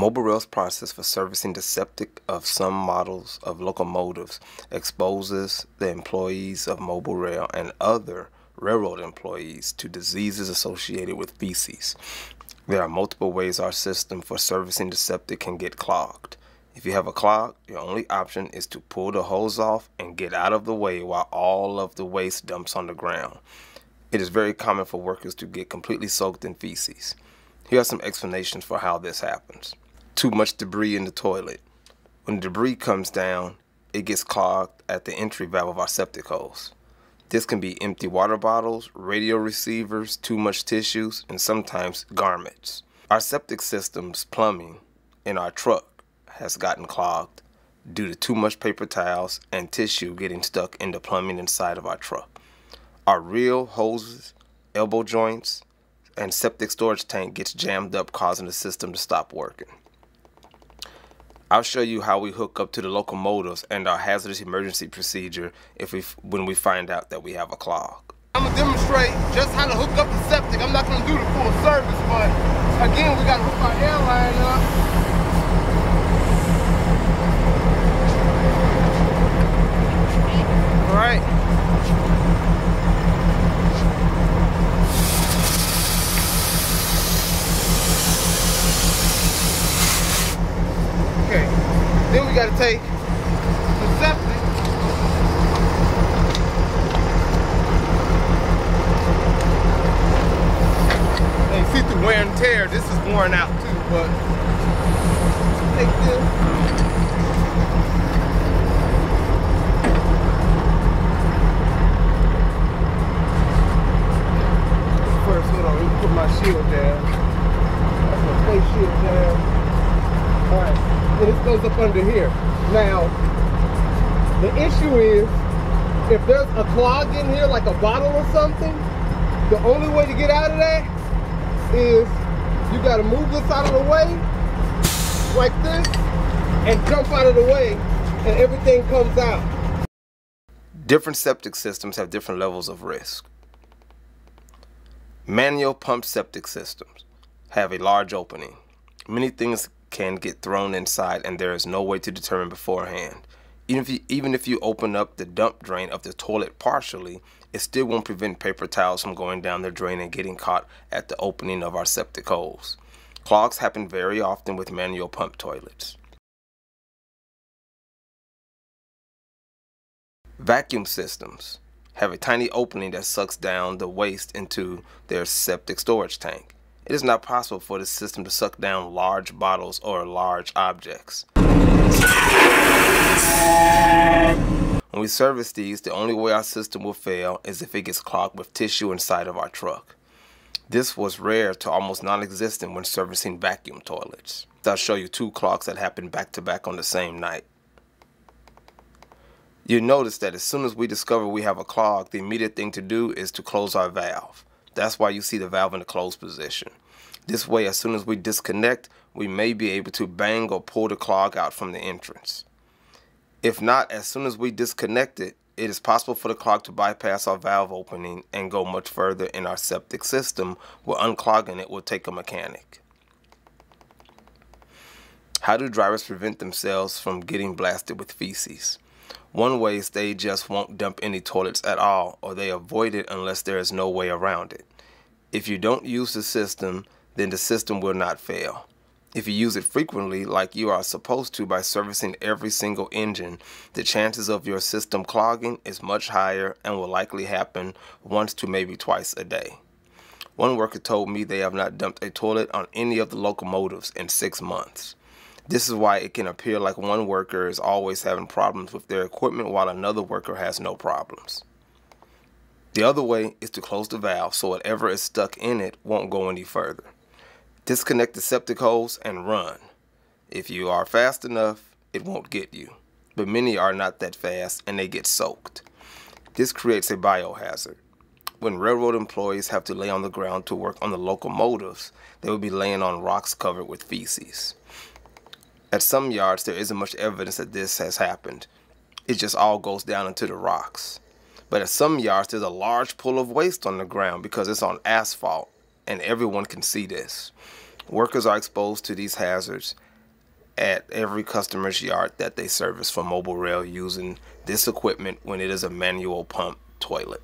Mobile rail's process for servicing the septic of some models of locomotives exposes the employees of mobile rail and other railroad employees to diseases associated with feces. There are multiple ways our system for servicing the septic can get clogged. If you have a clog, your only option is to pull the hose off and get out of the way while all of the waste dumps on the ground. It is very common for workers to get completely soaked in feces. Here are some explanations for how this happens. Too much debris in the toilet. When the debris comes down, it gets clogged at the entry valve of our septic hose. This can be empty water bottles, radio receivers, too much tissues, and sometimes garments. Our septic system's plumbing in our truck has gotten clogged due to too much paper towels and tissue getting stuck in the plumbing inside of our truck. Our reel, hoses, elbow joints, and septic storage tank gets jammed up, causing the system to stop working. I'll show you how we hook up to the locomotives and our hazardous emergency procedure when we find out that we have a clog. I'm going to demonstrate just how to hook up the septic. I'm not going to do the full service, but again, we got to hook our airline up. All right. Okay, then we got to take the septic and see through wear and tear. This is worn out too, but take this. First, hold on, let me put my shield down. That's my face shield down. All right. And this goes up under here. Now, the issue is, if there's a clog in here, like a bottle or something, the only way to get out of that is you gotta move this out of the way, like this, and jump out of the way, and everything comes out. Different septic systems have different levels of risk. Manual pump septic systems have a large opening. Many things can get thrown inside, and there is no way to determine beforehand. Even if you open up the dump drain of the toilet partially, it still won't prevent paper towels from going down the drain and getting caught at the opening of our septic holes. Clogs happen very often with manual pump toilets. Vacuum systems have a tiny opening that sucks down the waste into their septic storage tank. It is not possible for the system to suck down large bottles or large objects. When we service these, the only way our system will fail is if it gets clogged with tissue inside of our truck. This was rare to almost non-existent when servicing vacuum toilets. I'll show you two clogs that happened back to back on the same night. You'll notice that as soon as we discover we have a clog, the immediate thing to do is to close our valve. That's why you see the valve in the closed position. This way, as soon as we disconnect, we may be able to bang or pull the clog out from the entrance. If not, as soon as we disconnect it, it is possible for the clog to bypass our valve opening and go much further in our septic system, where unclogging it will take a mechanic. How do drivers prevent themselves from getting blasted with feces? One way is they just won't dump any toilets at all, or they avoid it unless there is no way around it. If you don't use the system, then the system will not fail. If you use it frequently, like you are supposed to by servicing every single engine, the chances of your system clogging is much higher and will likely happen once to maybe twice a day. One worker told me they have not dumped a toilet on any of the locomotives in 6 months. This is why it can appear like one worker is always having problems with their equipment while another worker has no problems. The other way is to close the valve so whatever is stuck in it won't go any further. Disconnect the septic hose and run. If you are fast enough, it won't get you. But many are not that fast and they get soaked. This creates a biohazard. When railroad employees have to lay on the ground to work on the locomotives, they will be laying on rocks covered with feces. At some yards, there isn't much evidence that this has happened. It just all goes down into the rocks. But at some yards, there's a large pool of waste on the ground because it's on asphalt, and everyone can see this. Workers are exposed to these hazards at every customer's yard that they service for mobile rail using this equipment when it is a manual pump toilet.